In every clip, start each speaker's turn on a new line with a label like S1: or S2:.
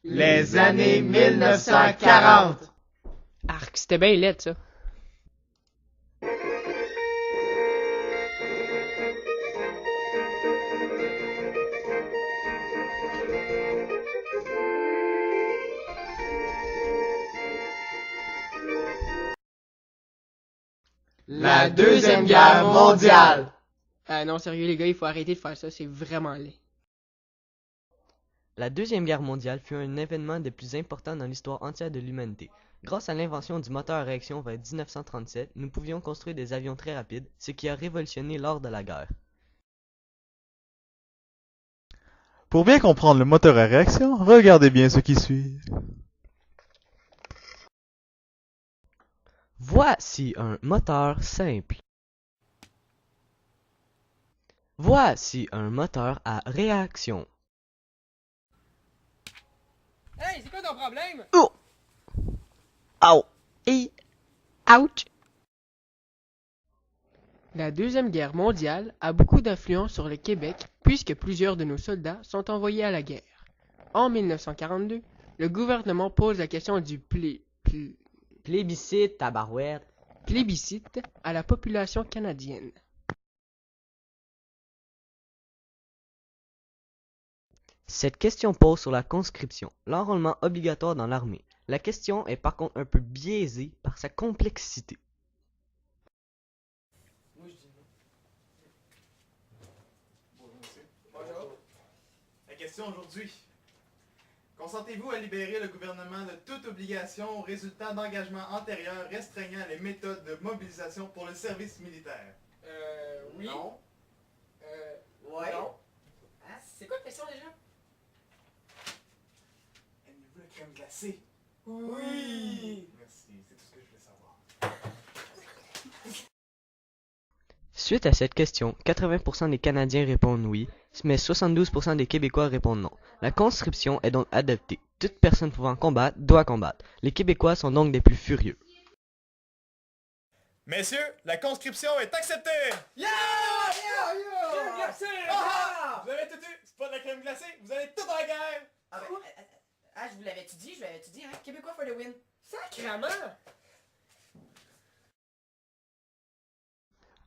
S1: Les années 1940.
S2: Arc, c'était bien laid, ça.
S1: La Deuxième Guerre mondiale.
S2: Ah non, sérieux les gars, il faut arrêter de faire ça, c'est vraiment laid.
S3: La Deuxième Guerre mondiale fut un événement des plus importants dans l'histoire entière de l'humanité. Grâce à l'invention du moteur à réaction vers 1937, nous pouvions construire des avions très rapides, ce qui a révolutionné l'art de la guerre.
S4: Pour bien comprendre le moteur à réaction, regardez bien ce qui suit.
S3: Voici un moteur simple. Voici un moteur à réaction.
S2: Hey, c'est quoi ton problème?
S3: Oh! Au! Et... Ouch!
S2: La Deuxième Guerre mondiale a beaucoup d'influence sur le Québec puisque plusieurs de nos soldats sont envoyés à la guerre. En 1942, le gouvernement pose la question du
S3: Plébiscite, tabarouette.
S2: plébiscite à la population canadienne.
S3: Cette question pose sur la conscription, l'enrôlement obligatoire dans l'armée. La question est par contre un peu biaisée par sa complexité.
S5: Bonjour. La question aujourd'hui. Consentez-vous à libérer le gouvernement de toute obligation résultant d'engagements antérieurs restreignant les méthodes de mobilisation pour le service militaire?
S2: Oui.
S5: Non.
S2: Ouais.
S5: Non.
S2: Ah, c'est quoi la question déjà?
S5: Aimez-vous la crème glacée?
S2: Oui.
S5: Merci, c'est tout ce que je voulais savoir.
S3: Suite à cette question, 80% des Canadiens répondent oui, mais 72% des Québécois répondent non. La conscription est donc adoptée. Toute personne pouvant combattre doit combattre. Les Québécois sont donc des plus furieux.
S5: Messieurs, la conscription est acceptée!
S2: Yeah! Crème glacée!
S5: Vous avez tout eu! C'est pas de la crème glacée, vous allez tout en guerre!
S6: Je vous l'avais-tu dit, hein? Québécois for the win.
S2: Sacrement!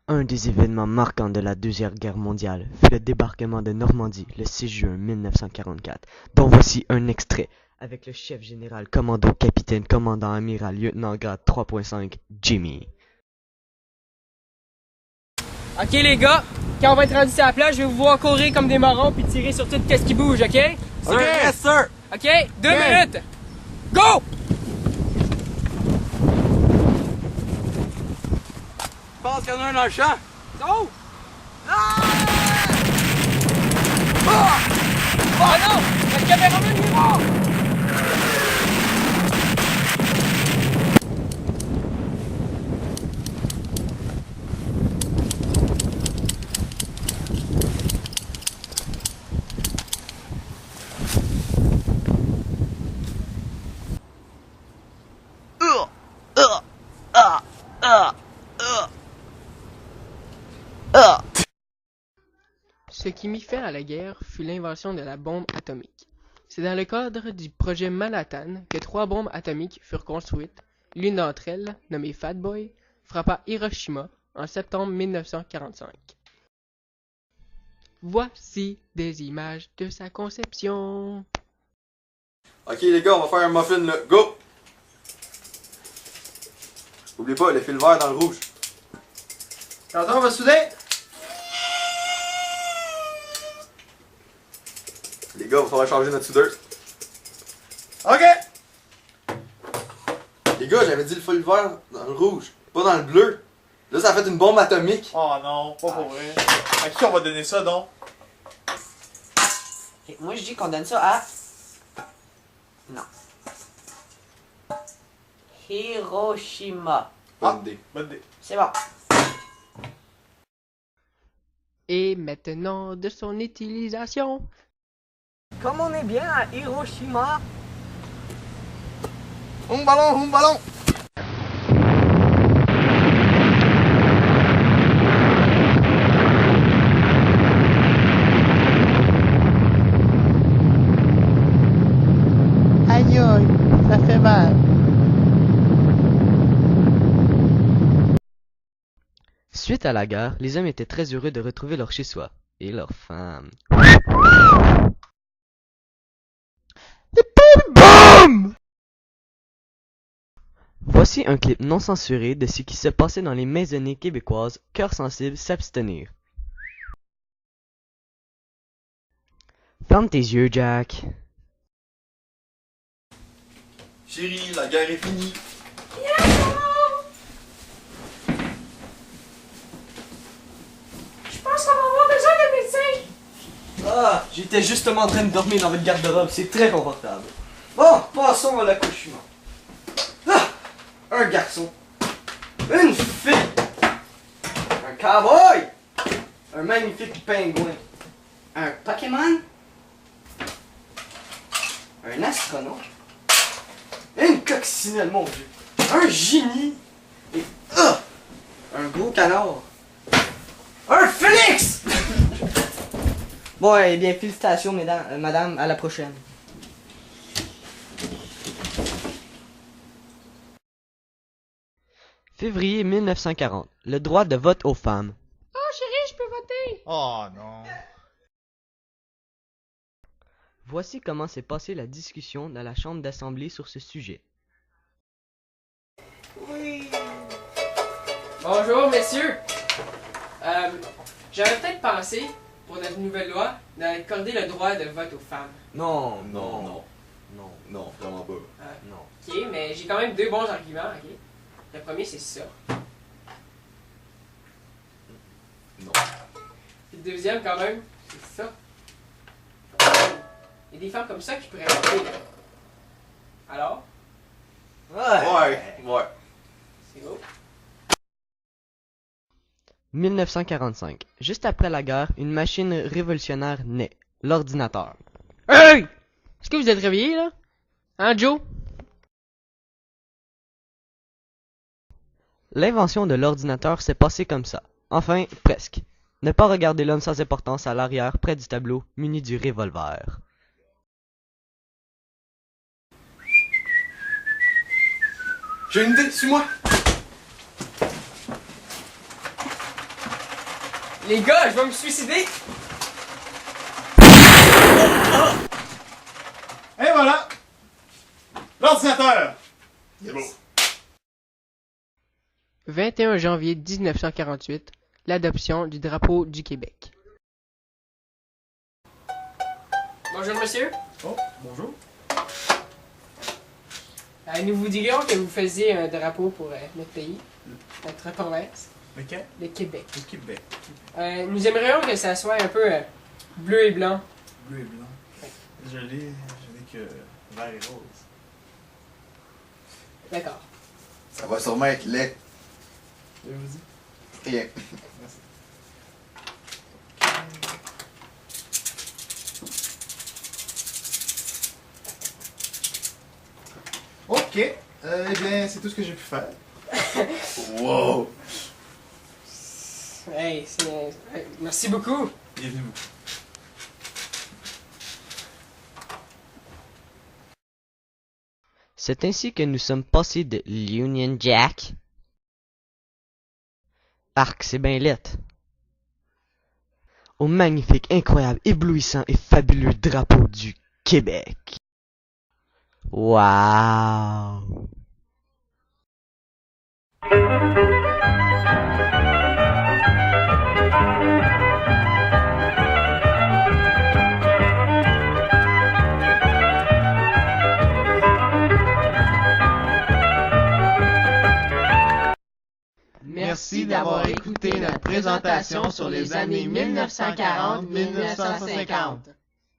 S3: Un des événements marquants de la Deuxième Guerre mondiale fut le débarquement de Normandie le 6 juin 1944, dont voici un extrait, avec le chef général, commando, capitaine, commandant, amiral, lieutenant grade 3.5, Jimmy.
S2: Ok les gars, quand on va être rendu sur la plage, je vais vous voir courir comme des morons puis tirer sur tout ce qui bouge, ok?
S3: Yes, sir!
S2: Ok, 2 minutes! Go!
S3: Je pense qu'il y en a un dans le champ!
S2: Go! Oh non! Le caméraman est mort! Ce qui mit fin à la guerre fut l'invention de la bombe atomique. C'est dans le cadre du projet Manhattan que 3 bombes atomiques furent construites. L'une d'entre elles, nommée Fat Boy, frappa Hiroshima en septembre 1945. Voici des images de sa conception.
S7: Ok les gars, on va faire un muffin là. Go! Oubliez pas, le fil vert dans le rouge.
S5: Quand on va souder?
S7: Les gars, il va falloir changer notre soudeuse.
S5: OK!
S7: Les gars, j'avais dit le fil vert dans le rouge, pas dans le bleu. Là, ça a fait une bombe atomique.
S5: Oh non, pas pour vrai. À qui on va donner ça donc?
S6: Ok, moi, je dis qu'on donne ça à... Non. Hiroshima.
S7: Bonne idée.
S5: Bonne idée.
S6: C'est bon.
S2: Et maintenant de son utilisation.
S6: Comme on est bien à Hiroshima...
S7: Ballon, ballon!
S1: Ça fait mal.
S3: Suite à la guerre, les hommes étaient très heureux de retrouver leur chez-soi et leurs femmes.
S1: Boum!
S3: Voici un clip non censuré de ce qui se passait dans les maisonnées québécoises. Cœurs sensibles s'abstenir. Ferme tes yeux, Jack.
S7: Chérie, la guerre est finie.
S6: Je pense qu'on va avoir besoin de médecin.
S8: Ah, j'étais justement en train de dormir dans votre garde-robe, c'est très confortable. Bon, passons à l'accouchement. Ah, un garçon, une fille, un cowboy, un magnifique pingouin, un Pokémon, un astronaute, une coccinelle, mon dieu, un génie, et un gros canard, un phénix! Bon, eh bien, félicitations, madame, à la prochaine.
S3: Février 1940. Le droit de vote aux femmes.
S2: Oh chérie, je peux voter!
S4: Oh non.
S3: Voici comment s'est passée la discussion dans la chambre d'assemblée sur ce sujet.
S2: Bonjour, messieurs. J'aurais peut-être pensé, pour notre nouvelle loi, d'accorder le droit de vote aux femmes.
S8: Non,
S7: Non, vraiment pas.
S8: non.
S2: Ok, mais j'ai quand même deux bons arguments, ok? Le premier, c'est ça.
S7: Non.
S2: Puis le deuxième, quand même, c'est ça. Il y a des femmes comme ça qui pourraient voter, là. Alors,
S7: Ouais.
S2: c'est beau.
S3: 1945. Juste après la guerre, une machine révolutionnaire naît. L'ordinateur. Hey!
S2: Est-ce que vous êtes réveillés, là? Hein, Joe?
S3: L'invention de l'ordinateur s'est passée comme ça. Enfin, presque. Ne pas regarder l'homme sans importance à l'arrière, près du tableau, muni du revolver.
S7: J'ai une idée, suis-moi.
S2: Les gars, je vais me suicider!
S5: Et voilà! L'ordinateur! C'est beau.
S2: 21 janvier 1948, l'adoption du drapeau du Québec. Bonjour, monsieur.
S5: Oh, bonjour.
S2: Nous vous dirions que vous faisiez un drapeau pour notre pays, notre province,
S5: Lequel?
S2: le Québec.
S5: Le Québec.
S2: Nous aimerions que ça soit un peu bleu et blanc.
S5: Bleu et blanc. Je l'ai que vert et rose.
S2: D'accord.
S7: Ça va sûrement être laid.
S5: Vas-y.
S7: Rien.
S5: Merci. Ok. Eh bien, c'est tout ce que j'ai pu faire.
S7: Wow.
S2: Hey, merci beaucoup.
S5: Bienvenue.
S3: C'est ainsi que nous sommes passés de l'Union Jack. Arc, c'est bien lettre. Au magnifique, incroyable, éblouissant et fabuleux drapeau du Québec. Wow!
S1: Merci d'avoir écouté notre présentation sur les années 1940-1950.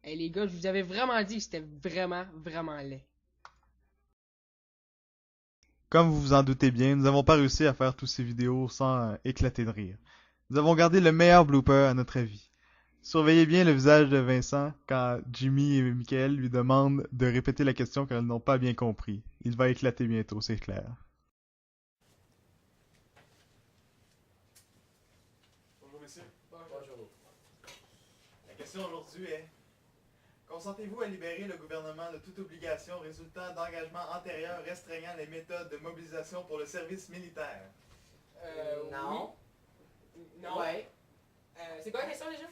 S2: Hey les gars, je vous avais vraiment dit que c'était vraiment laid.
S4: Comme vous vous en doutez bien, nous n'avons pas réussi à faire toutes ces vidéos sans éclater de rire. Nous avons gardé le meilleur blooper à notre avis. Surveillez bien le visage de Vincent quand Jimmy et Michael lui demandent de répéter la question car ils n'ont pas bien compris. Il va éclater bientôt, c'est clair.
S5: Bonjour, messieurs. Bonjour. La question aujourd'hui est Consentez-vous à libérer le gouvernement de toute obligation résultant d'engagements antérieurs restreignant les méthodes de mobilisation pour le service militaire?
S6: Non.
S9: Non.
S6: Ouais.
S9: C'est quoi la question déjà?